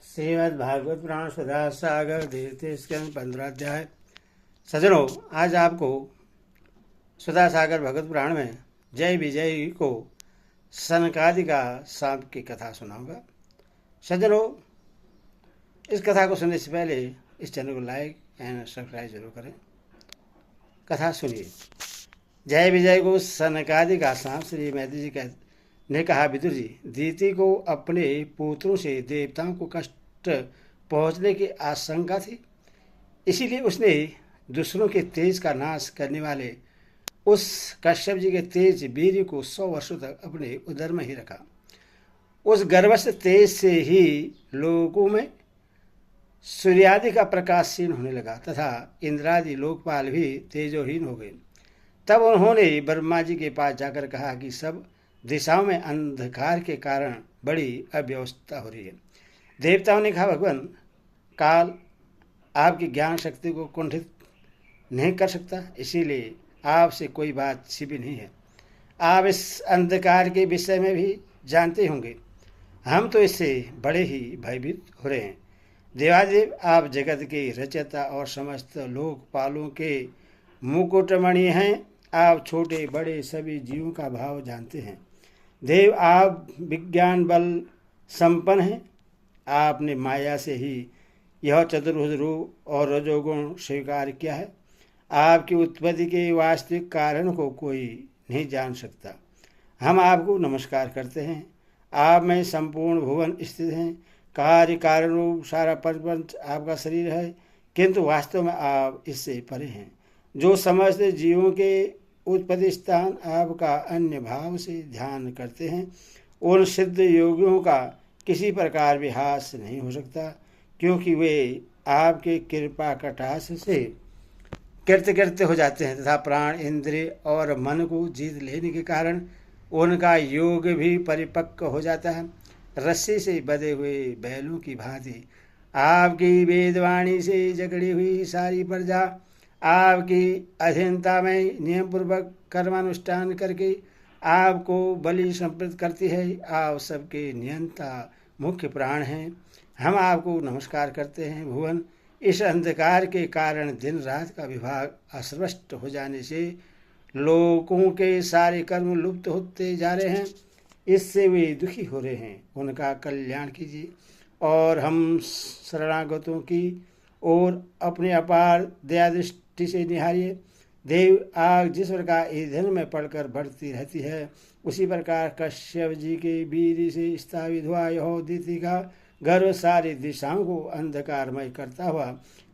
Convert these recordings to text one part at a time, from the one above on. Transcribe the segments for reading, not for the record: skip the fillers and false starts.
श्रीमद् भागवत पुराण सुधा सागर धीरते स्कंद 15 अध्याय। सज्जनों, आज आपको सुधा सागर भगवत पुराण में जय विजय को सनकादि का सांप की कथा सुनाऊंगा। सज्जनों, इस कथा को सुनने से पहले इस चैनल को लाइक एंड सब्सक्राइब जरूर करें। कथा सुनिए। जय विजय को सनकादि का सांप श्री मैत्री जी ने कहा, विदुर जी, दीति को अपने पुत्रों से देवताओं को कष्ट पहुंचने की आशंका थी, इसीलिए उसने दूसरों के तेज का नाश करने वाले उस कश्यप जी के तेज वीर को 100 वर्षों तक अपने उदर में ही रखा। उस गर्भस्थ तेज से ही लोगों में सूर्यादि का प्रकाश क्षीण होने लगा तथा इंद्रादि लोकपाल भी तेजोहीन हो गए। तब उन्होंने ब्रह्मा जी के पास जाकर कहा कि सब दिशाओं में अंधकार के कारण बड़ी अव्यवस्था हो रही है। देवताओं ने कहा, भगवान, काल आपकी ज्ञान शक्ति को कुंठित नहीं कर सकता, इसीलिए आपसे कोई बात छिपी नहीं है। आप इस अंधकार के विषय में भी जानते होंगे, हम तो इससे बड़े ही भयभीत हो रहे हैं। देवादेव, आप जगत के रचयिता और समस्त लोकपालों के मुकुटमणि हैं। आप छोटे बड़े सभी जीवों का भाव जानते हैं। देव, आप विज्ञान बल संपन्न हैं। आपने माया से ही यह चतुर्भुज रूप और रजोगुण स्वीकार किया है। आपकी उत्पत्ति के वास्तविक कारण को कोई नहीं जान सकता। हम आपको नमस्कार करते हैं। आप में संपूर्ण भुवन स्थित हैं। कार्य कारण रूप सारा प्रपंच आपका शरीर है, किंतु वास्तव में आप इससे परे हैं। जो समस्त जीवों के उत्पत्ति स्थान आपका अन्य भाव से ध्यान करते हैं, उन सिद्ध योगियों का किसी प्रकार भी हास नहीं हो सकता, क्योंकि वे आपके कृपा कटाक्ष से कृतकृत्य हो जाते हैं तथा प्राण, इंद्रिय और मन को जीत लेने के कारण उनका योग भी परिपक्व हो जाता है। रस्सी से बंधे हुए बैलों की भांति आपकी वेदवाणी से जकड़ी हुई सारी प्रजा आपकी अधीनता में नियम पूर्वक कर्मानुष्ठान करके आपको बलि समर्पित करती है। आप सबके नियंता मुख्य प्राण हैं। हम आपको नमस्कार करते हैं। भुवन, इस अंधकार के कारण दिन रात का विभाग अस्पष्ट हो जाने से लोगों के सारे कर्म लुप्त होते जा रहे हैं। इससे वे दुखी हो रहे हैं। उनका कल्याण कीजिए और हम शरणागतों की ओर अपने अपार दया दृष्टि से निहारिए। देव, आग जिस प्रकार ईंधन में पड़कर बढ़ती रहती है, उसी प्रकार कश्यप जी के वीर से स्थापित हुआ यह दीति का गर्व सारी दिशाओं को अंधकारमय करता हुआ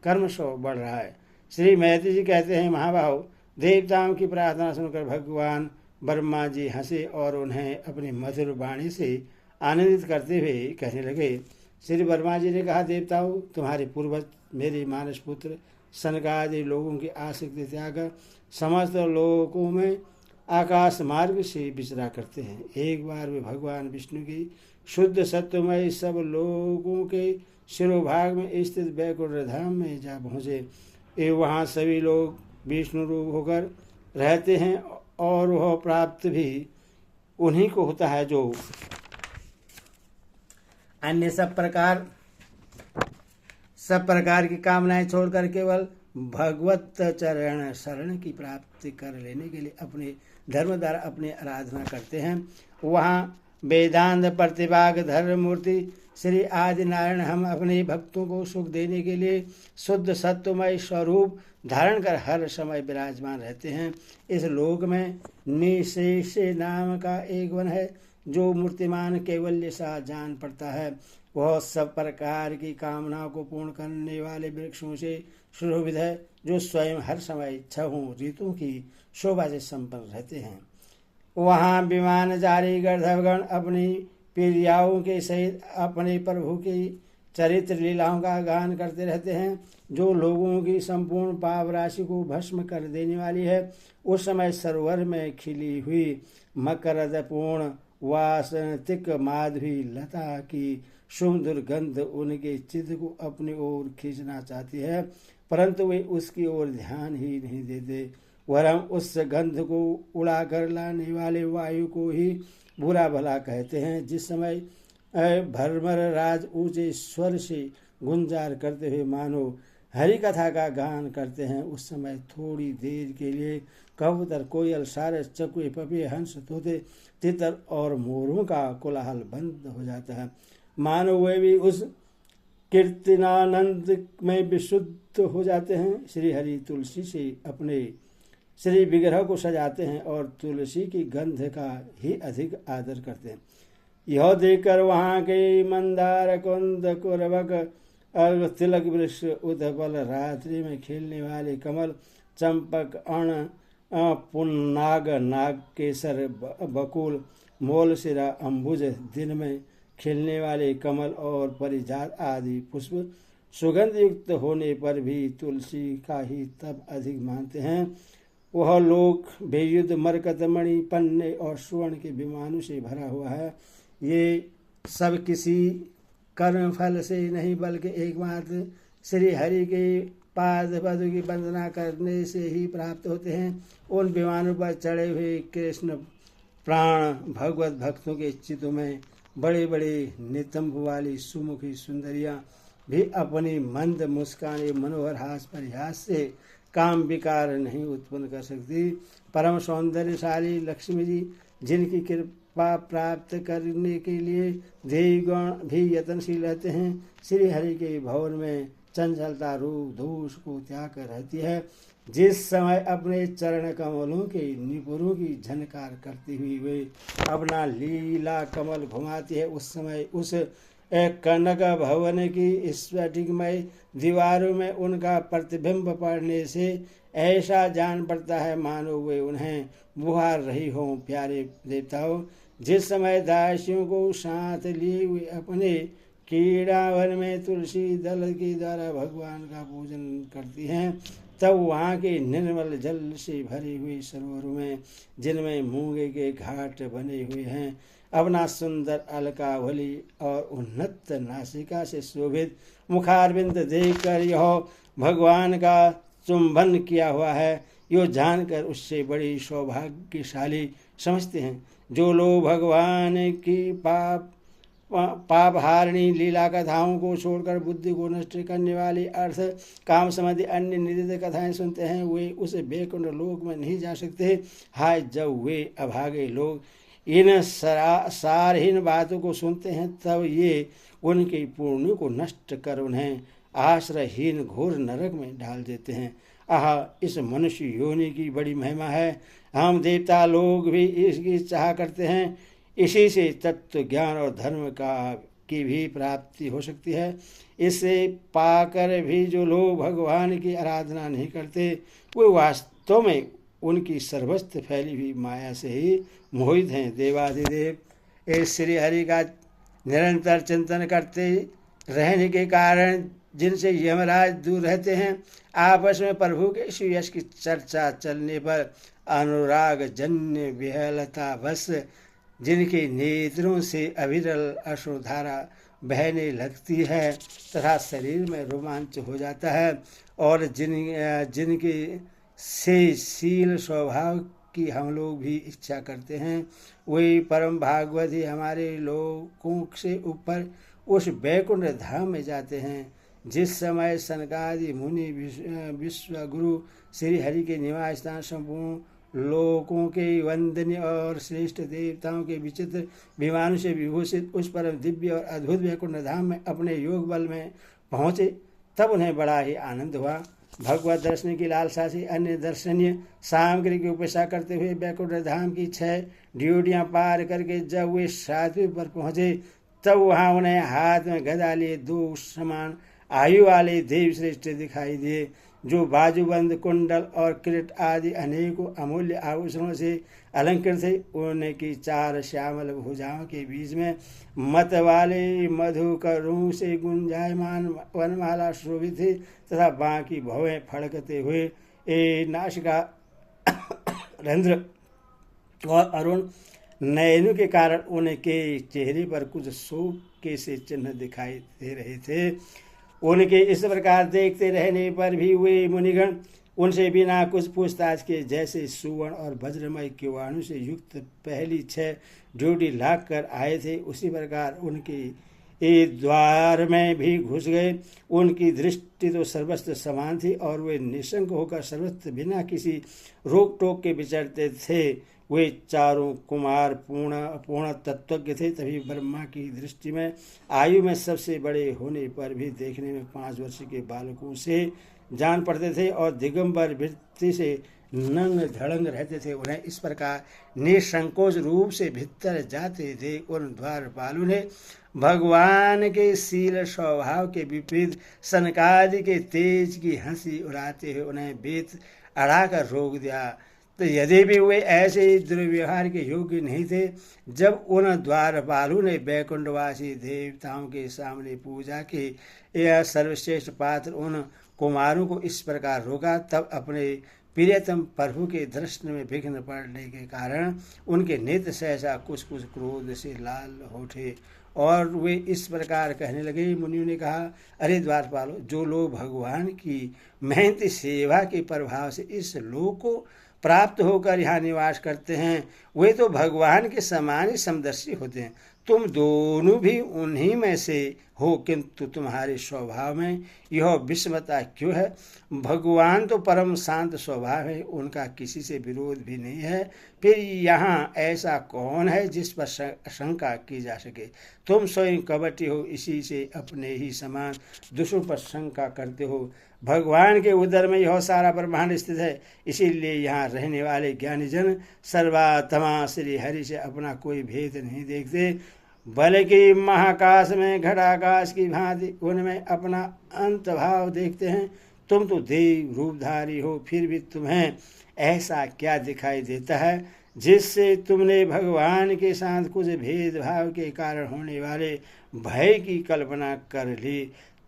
कर्मशो बढ़ रहा है। श्री मैत्री जी कहते हैं, महाभाव, देवताओं की प्रार्थना सुनकर भगवान ब्रह्मा जी हंसे और उन्हें अपनी मधुर वाणी से आनंदित करते हुए कहने लगे। श्री ब्रह्मा जी ने कहा, देवताओं, तुम्हारे पूर्वज मेरे मानस पुत्र सनकादि लोगों की आसक्ति त्याग समस्त लोगों में आकाश मार्ग से विचरा करते हैं। एक बार वे भगवान विष्णु की शुद्ध सत्वमय सब लोगों के शिरोभाग में स्थित वैकुंठ धाम में जा पहुँचे। वहाँ सभी लोग विष्णु रूप होकर रहते हैं और वह प्राप्त भी उन्हीं को होता है जो अन्य सब प्रकार की कामनाएं छोड़कर केवल भगवत चरण शरण की प्राप्ति कर लेने के लिए अपने धर्म द्वारा अपनी आराधना करते हैं। वहाँ वेदांत प्रतिभाग धर्म मूर्ति श्री आदि नारायण हम अपने भक्तों को सुख देने के लिए शुद्ध सत्वमय स्वरूप धारण कर हर समय विराजमान रहते हैं। इस लोक में निशेष नाम का एक वन है, जो मूर्तिमान केवल्य सा जान पड़ता है। वह सब प्रकार की कामनाओं को पूर्ण करने वाले वृक्षों से सुशोभित है, जो स्वयं हर समय 6 ऋतुओं की शोभा से संपन्न रहते हैं। वहाँ विमान जारी गंधर्वगण अपनी प्रियाओं के सहित अपने प्रभु की चरित्र लीलाओं का गान करते रहते हैं, जो लोगों की संपूर्ण पाप राशि को भस्म कर देने वाली है। उस समय सरोवर में खिली हुई मकरदपूर्ण वासंतिक माधवी लता की सुमधुर गंध उनके चित्त को अपनी ओर खींचना चाहती है, परंतु वे उसकी ओर ध्यान ही नहीं देते। वरम उस गंध को उड़ा कर लाने वाले वायु को ही बुरा भला कहते हैं। जिस समय भरमर राज ऊंचे स्वर से गुंजार करते हुए मानो हरि कथा का गान करते हैं। उस समय थोड़ी देर के लिए कबूतर, कोयल, सारस, चकवे, पपी, हंस, तोते, तितर और मोरों का कोलाहल बंद हो जाता है। मानो वे भी उस कीर्तनानंद में विशुद्ध हो जाते हैं। श्री हरि तुलसी से अपने श्री विग्रह को सजाते हैं और तुलसी की गंध का ही अधिक आदर करते हैं। यह देखकर वहाँ के मंदार, कुंद, कुरबक, तिलक वृक्ष, उदबल, रात्रि में खेलने वाले कमल, चंपक, अण, पुन्नाग, नाग केसर, बकुल, मोलसिरा, अम्बुज, दिन में खिलने वाले कमल और परिजात आदि पुष्प सुगंध युक्त होने पर भी तुलसी का ही तब अधिक मानते हैं। वह लोक बेयुद्ध मरकत, मणि, पन्ने और स्वर्ण के विमानों से भरा हुआ है। ये सब किसी कर्म फल से नहीं बल्कि एकमात्र श्री हरि के पाद पद की वंदना करने से ही प्राप्त होते हैं। उन विमानों पर चढ़े हुए कृष्ण प्राण भगवत भक्तों के चित्तों में बड़े बड़े नितंब वाली सुमुखी सुंदरियां भी अपनी मंद मुस्कान, मनोहर हास परिहास से काम विकार नहीं उत्पन्न कर सकती। परम सौंदर्यशाली लक्ष्मी जी, जिनकी कृपा प्राप्त करने के लिए देवगण भी यत्नशील रहते हैं, श्री हरि के भवन में चंचलता रूप दोष को त्याग कर रहती है। जिस समय अपने चरण कमलों के निपुरों की झनकार करती हुई वे अपना लीला कमल घुमाती है, उस समय उस कनक भवन की स्फटिकमय दीवारों में उनका प्रतिबिंब पड़ने से ऐसा जान पड़ता है मानो वे उन्हें बुहार रही हों। प्यारे देवताओं, जिस समय दासियों को साथ लिए हुए अपने कीड़ावन में तुलसी दल के द्वारा भगवान का पूजन करती हैं, तब वहाँ के निर्मल जल से भरे हुए सरोवरों में, जिनमें मूंगे के घाट बने हुए हैं, अपना सुंदर अलकावली और उन्नत नासिका से शोभित मुखारविंद देखकर यह भगवान का चुंबन किया हुआ है, यो जानकर उससे बड़ी सौभाग्यशाली समझते हैं। जो लोग भगवान की पापहारिणी लीला कथाओं को छोड़कर बुद्धि को नष्ट करने वाली अर्थ काम संबंधी अन्य निदित कथाएं सुनते हैं, वे उस वैकुंठ लोक में नहीं जा सकते। हाय, जब वे अभागे लोग इन सारहीन बातों को सुनते हैं, तब ये उनके पुण्य को नष्ट कर उन्हें आश्रयहीन घोर नरक में डाल देते हैं। आह, इस मनुष्य योनि की बड़ी महिमा है। हम देवता लोग भी इसकी चाह करते हैं। इसी से तत्व ज्ञान और धर्म की भी प्राप्ति हो सकती है। इसे पाकर भी जो लोग भगवान की आराधना नहीं करते, वे वास्तव में उनकी सर्वस्त्र फैली हुई माया से ही मोहित हैं। देवाधिदेव इस श्री हरि का निरंतर चिंतन करते रहने के कारण जिनसे यमराज दूर रहते हैं, आपस में प्रभु के सुयश की चर्चा चलने पर अनुराग जन्य विहलता बस जिनके नेत्रों से अविरल अश्रुधारा बहने लगती है तथा शरीर में रोमांच हो जाता है, और जिनके से शील स्वभाव की हम लोग भी इच्छा करते हैं, वही परम भागवत ही हमारे लोगों से ऊपर उस वैकुंठ धाम में जाते हैं। जिस समय सनकादि मुनि विश्वगुरु श्री हरि के निवास स्थान संपूर्ण लोकों के वंदनीय और श्रेष्ठ देवताओं के विचित्र विमानों से विभूषित उस परम दिव्य और अद्भुत वैकुंठ धाम में अपने योग बल में पहुँचे, तब उन्हें बड़ा ही आनंद हुआ। भगवत दर्शन की लालसा से अन्य दर्शनीय सामग्री की उपेक्षा करते हुए वैकुंठ धाम की 6 ड्यूटियाँ पार करके जब वे 7वीं पर पहुँचे, तब वहाँ उन्हें हाथ में गदा लिए 2 समान आयु वाले देव श्रेष्ठ दिखाई दिए, जो बाजूबंद, कुंडल और किरीट आदि अनेकों अमूल्य आभूषणों से अलंकृत थे। उनकी 4 श्यामल भुजाओं के बीच में मत वाले मधुकरों से गुंजायमान वनमाला शोभित थी तथा बाकी भवें फड़कते हुए नासिका रंध्र और अरुण नयनों के कारण उनके चेहरे पर कुछ शोक के से चिन्ह दिखाई दे रहे थे। उनके इस प्रकार देखते रहने पर भी वे मुनिगण उनसे बिना कुछ पूछताछ के जैसे सुवर्ण और वज्रमय किवाणु से युक्त पहली 6 ड्यूटी लाग कर आए थे, उसी प्रकार उनके द्वार में भी घुस गए। उनकी दृष्टि तो सर्वस्त्र समान थी और वे निशंक होकर सर्वस्त्र बिना किसी रोक टोक के विचरते थे। वे चारों कुमार पूर्ण तत्वज्ञ थे। तभी ब्रह्मा की दृष्टि में आयु में सबसे बड़े होने पर भी देखने में 5 वर्ष के बालकों से जान पड़ते थे और दिगंबर वृत्ति से नंग धड़ंग रहते थे। उन्हें इस प्रकार निसंकोच रूप से भीतर जाते थे। उन द्वारपालों ने भगवान के शील स्वभाव के विपरीत सनकादि के तेज की हंसी उड़ाते हुए उन्हें बेत अड़ाकर रोक दिया। तो यदि भी वे ऐसे दुर्व्यवहार के योग्य नहीं थे, जब उन द्वारपालों ने वैकुंठवासी देवताओं के सामने पूजा के यह सर्वश्रेष्ठ पात्र उन कुमारों को इस प्रकार रोका, तब अपने प्रियतम प्रभु के दर्शन में विघ्न पड़ने के कारण उनके नेत्र सहसा कुछ कुछ क्रोध से लाल उठे और वे इस प्रकार कहने लगे। मुनियों ने कहा, अरे द्वारपालो, जो लोग भगवान की मेहनती सेवा के प्रभाव से इस लोक को प्राप्त होकर यहाँ निवास करते हैं, वे तो भगवान के समान ही समदर्शी होते हैं। तुम दोनों भी उन्हीं में से हो, किंतु तुम्हारे स्वभाव में यह विषमता क्यों है? भगवान तो परम शांत स्वभाव है, उनका किसी से विरोध भी नहीं है। फिर यहाँ ऐसा कौन है जिस पर शंका की जा सके? तुम स्वयं कपटी हो, इसी से अपने ही समान दूसरों पर शंका करते हो। भगवान के उदर में यह सारा ब्रह्मांड स्थित है, इसीलिए यहाँ रहने वाले ज्ञानी जन सर्वात्मा श्री हरि से अपना कोई भेद नहीं देखते, बल्कि महाकाश में घटाकाश की भांति उनमें अपना अंत भाव देखते हैं। तुम तो देव रूपधारी हो, फिर भी तुम्हें ऐसा क्या दिखाई देता है जिससे तुमने भगवान के साथ कुछ भेदभाव के कारण होने वाले भय की कल्पना कर ली?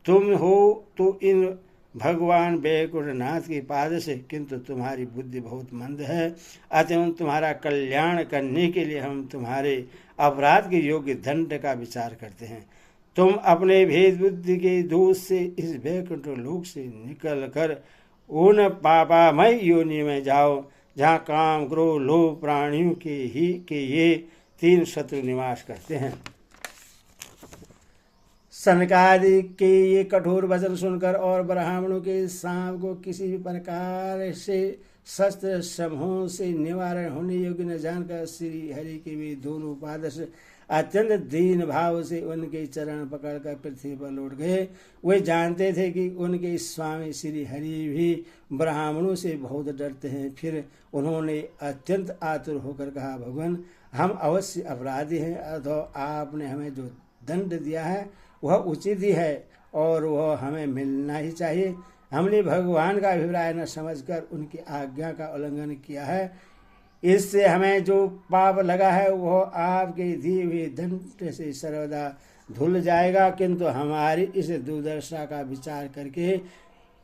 तुम हो तो इन भगवान वैकुंठनाथ के पाद से, किंतु तुम्हारी बुद्धि बहुत मंद है। अतः तुम्हारा कल्याण करने के लिए हम तुम्हारे अपराध के योग्य दंड का विचार करते हैं। तुम अपने भेद बुद्धि के दोष से इस वैकुंठ लोक से निकल कर उन पापामय योनि में जाओ, जहाँ काम क्रोध लोभ प्राणियों के ये 3 शत्रु निवास करते हैं। सनकादि के ये कठोर वचन सुनकर और ब्राह्मणों के सांप को किसी भी प्रकार से शस्त्र समूह से निवारण होने योग्य न जानकर श्री हरि के वे दोनों पादश अत्यंत दीन भाव से उनके चरण पकड़कर पृथ्वी पर लौट गए। वे जानते थे कि उनके स्वामी श्री हरि भी ब्राह्मणों से बहुत डरते हैं। फिर उन्होंने अत्यंत आतुर होकर कहा, भगवान, हम अवश्य अपराधी हैं, अथवा आपने हमें जो दंड दिया है वह उचित ही है और वह हमें मिलना ही चाहिए। हमने भगवान का अभिप्राय न समझकर उनकी आज्ञा का उल्लंघन किया है, इससे हमें जो पाप लगा है वह आपके दिए हुए दंड से सर्वदा धुल जाएगा। किंतु हमारी इस दुर्दशा का विचार करके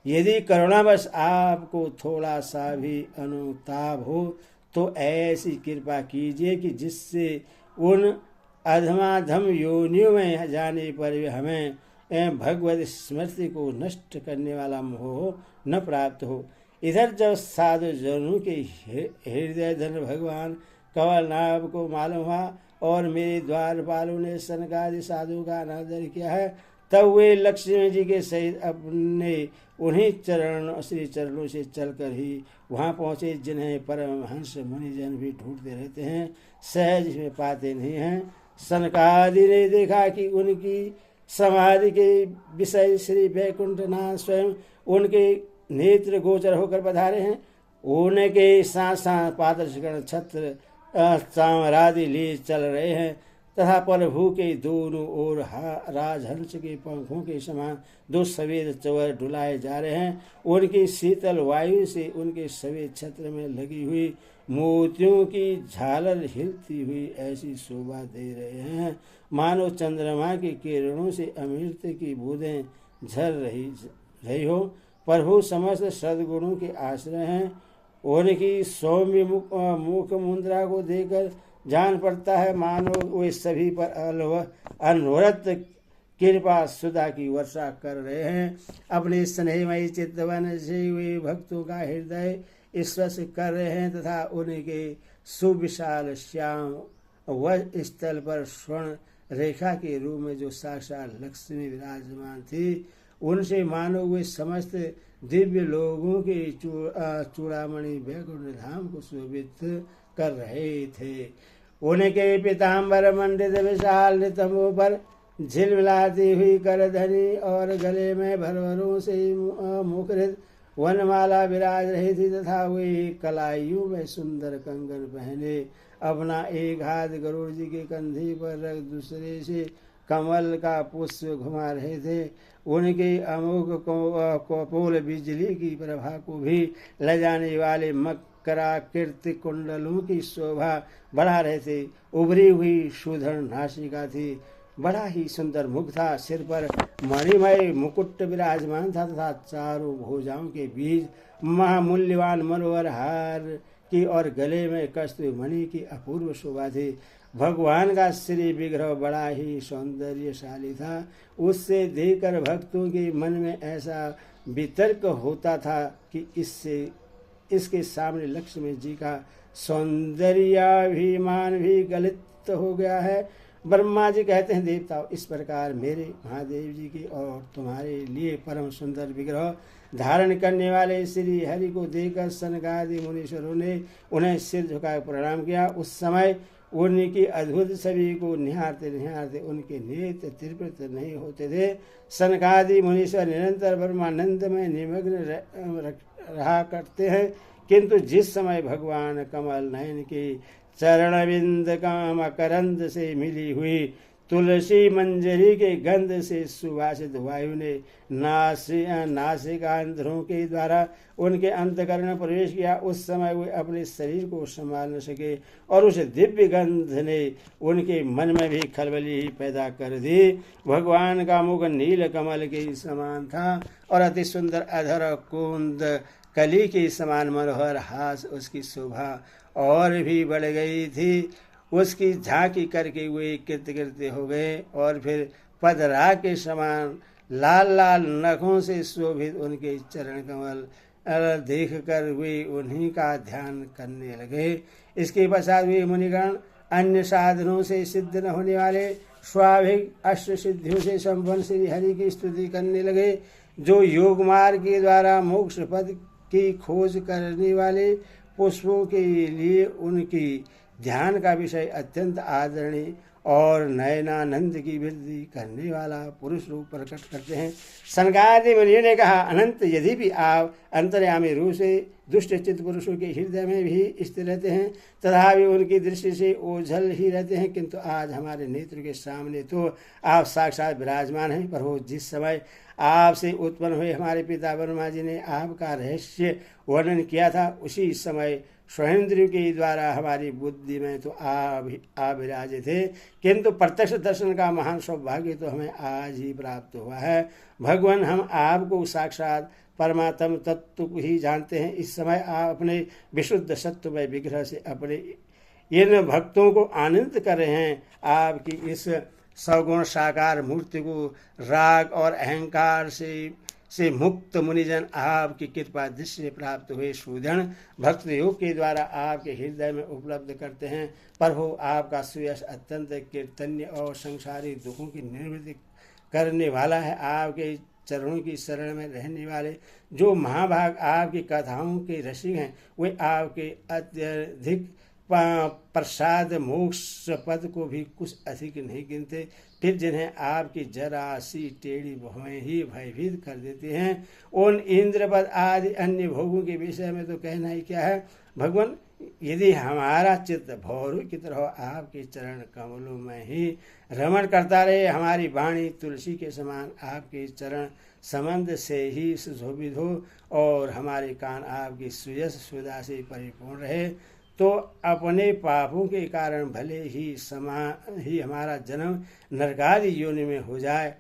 यदि करुणावश आपको थोड़ा सा भी अनुताप हो तो ऐसी कृपा कीजिए कि जिससे उन अधमाधम योनियों में जाने पर भी हमें भगवत स्मृति को नष्ट करने वाला मोह न प्राप्त हो। इधर जब साधु जनों के हृदय धन भगवान कवलनाभ को मालूम हुआ और मेरे द्वारपालों ने सनकादि साधु का अनादर किया है, तब वे लक्ष्मी जी के सहित अपने उन्हीं श्री चरणों से चलकर ही वहाँ पहुँचे, जिन्हें परमहंस मुनिजन भी ढूंढते रहते हैं, सहज में पाते नहीं हैं। सनकादि ने देखा कि उनकी समाधि के विषय श्री वैकुंठनाथ स्वयं उनके नेत्र गोचर होकर पधारे हैं। उनके साथ साथ पादर्शगण छत्र चामरादि लिए चल रहे हैं तथा प्रभु के दोनों ओर राजहंस के पंखों के समान 2 सफेद चवर डुलाए जा रहे हैं। उनकी शीतल वायु से उनके सफेद छत्र में लगी हुई मोतियों की झालर हिलती हुई ऐसी शोभा दे रहे हैं मानो चंद्रमा की किरणों से अमृत की बूंदें झर रही हो। प्रभु समस्त सद्गुणों के आश्रय हैं। उनकी सौम्य मुख मुद्रा को देखकर जान पड़ता है मानो वे सभी पर अनवरत कृपा सुधा की वर्षा कर रहे हैं। अपने स्नेहमयी चितवन से वे भक्तों का हृदय स्पर्श कर रहे हैं तथा उनके सुविशाल श्याम वह स्थल पर स्वर्ण रेखा के रूप में जो साक्षात लक्ष्मी विराजमान थी, उनसे मानो वे समस्त दिव्य लोगों के चूड़ामणि वैकुंठ धाम को शोभित कर रहे थे। उनके पीताम्बर मंडित विशाल नितंबों पर झिलमिलाती हुई करधनी और गले में भरभरों से मुखरित वनमाला विराज रही थी तथा वे कलाइयों में सुंदर कंगन पहने अपना एक हाथ गरुड़ जी के कंधे पर रख दूसरे से कमल का पुष्प घुमा रहे थे। उनके अमोघ कपोल बिजली की प्रभा को भी ले जाने वाले मकराकृति कुंडलों की शोभा बढ़ा रहे थे। उभरी हुई सुधर नासिका थी, बड़ा ही सुंदर मुख था, सिर पर मणिमय मुकुट विराजमान था तथा चारों भुजाओं के बीच महामूल्यवान मनोहर हार की और गले में कस्तूरी मणि की अपूर्व शोभा थी। भगवान का श्री विग्रह बड़ा ही सौंदर्यशाली था। उससे देखकर भक्तों के मन में ऐसा वितर्क होता था कि इसके सामने लक्ष्मी जी का सौंदर्याभिमान भी गलित हो गया है। ब्रह्मा जी कहते हैं, देवताओं, इस प्रकार मेरे महादेव जी के और तुम्हारे लिए परम सुंदर विग्रह धारण करने वाले श्री हरि को देखकर सनकादि मुनीश्वरों ने उन्हें सिर झुकाकर प्रणाम किया। उस समय उनकी अद्भुत छवि को निहारते निहारते उनके नेत्र तृप्त नहीं होते थे। सनकादि मुनीश्वर निरंतर ब्रह्मानंद में निमग्न रहा करते हैं, किंतु जिस समय भगवान कमल नयन के चरणविंद का मकरंद से मिली हुई तुलसी मंजरी के गंध से सुवासित वायु ने नासिकांध्रों के द्वारा उनके अंतकरण में प्रवेश किया, उस समय वे अपने शरीर को संभाल न सके और उस दिव्य गंध ने उनके मन में भी खलबली पैदा कर दी। भगवान का मुख नील कमल के समान था और अति सुंदर अधर कुंद कली के समान मनोहर हास उसकी शोभा और भी बढ़ गई थी। उसकी झांकी करके वे कृतकृत्य हो गए और फिर पदरा के समान लाल लाल नखों से शोभित उनके चरण कमल देख कर वे उन्हीं का ध्यान करने लगे। इसके पश्चात वे मुनिगण अन्य साधनों से सिद्ध न होने वाले स्वाभाविक अष्ट सिद्धियों से संपन्न श्री हरि की स्तुति करने लगे, जो योग मार्ग के द्वारा मोक्ष पद की खोज करने वाले पुष्पों के लिए उनकी ध्यान का विषय अत्यंत आदरणीय और नयनानंद की वृद्धि करने वाला पुरुष रूप प्रकट करते हैं। सनकादि मुनियों ने कहा, अनंत यदि भी आप अंतर्यामी रूप से दुष्ट चित्त पुरुषों के हृदय में भी स्थित रहते हैं तथा भी उनकी दृष्टि से ओझल ही रहते हैं, किंतु आज हमारे नेत्र के सामने तो आप साक्षात विराजमान हैं। प्रभु, जिस समय आपसे उत्पन्न हुए हमारे पिता ब्रह्मा जी ने आपका रहस्य वर्णन किया था, उसी समय स्वयंद्रियों के द्वारा हमारी बुद्धि में तो आप विराजे थे, किंतु प्रत्यक्ष दर्शन का महान सौभाग्य तो हमें आज ही प्राप्त हुआ है। भगवान, हम आपको साक्षात परमात्म तत्व को ही जानते हैं। इस समय आप अपने विशुद्ध सत्वमय विग्रह से अपने इन भक्तों को आनंदित कर रहे हैं। आपकी इस सगुण साकार मूर्ति को राग और अहंकार से मुक्त मुनिजन आपकी कृपा दृष्टि प्राप्त हुए सुदृढ़ भक्त योग के द्वारा आपके हृदय में उपलब्ध करते हैं। प्रभु, आपका सुयश अत्यंत कीर्तन्य और संसारी दुखों की निवृत्ति करने वाला है। आपके चरणों की शरण में रहने वाले जो महाभाग आपकी कथाओं के रसिक हैं, वे आपके अत्यधिक प्रसाद मोक्ष पद को भी कुछ अधिक नहीं गिनते, फिर जिन्हें आपकी जरा सी टेढ़ी भवें ही भयभीत कर देते हैं। उन इंद्र पद आदि अन्य भोगों के विषय में तो कहना ही क्या है। भगवान, यदि हमारा चित्त भौरू की तरह आपके चरण कमलों में ही रमण करता रहे, हमारी वाणी तुलसी के समान आपके चरण संबंध से ही सुशोभित हो और हमारे कान आपकी सुयश सुधा से परिपूर्ण रहे, तो अपने पापों के कारण भले ही हमारा जन्म नरकादि योनि में हो जाए,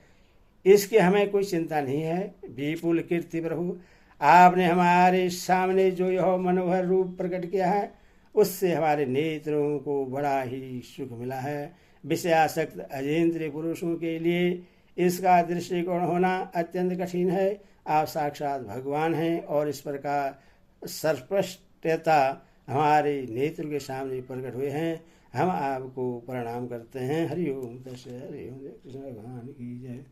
इसकी हमें कोई चिंता नहीं है। विपुल कीर्ति प्रभु, आपने हमारे सामने जो यह मनोहर रूप प्रकट किया है, उससे हमारे नेत्रों को बड़ा ही सुख मिला है। विषयासक्त अजेंद्रिय पुरुषों के लिए इसका दृष्टिकोण होना अत्यंत कठिन है। आप साक्षात भगवान हैं और इस प्रकार सर्वस्पष्टता हमारे नेत्र के सामने प्रकट हुए हैं। हम आपको प्रणाम करते हैं। हरि ओम। हरि ओम। कृष्ण भगवान की जय।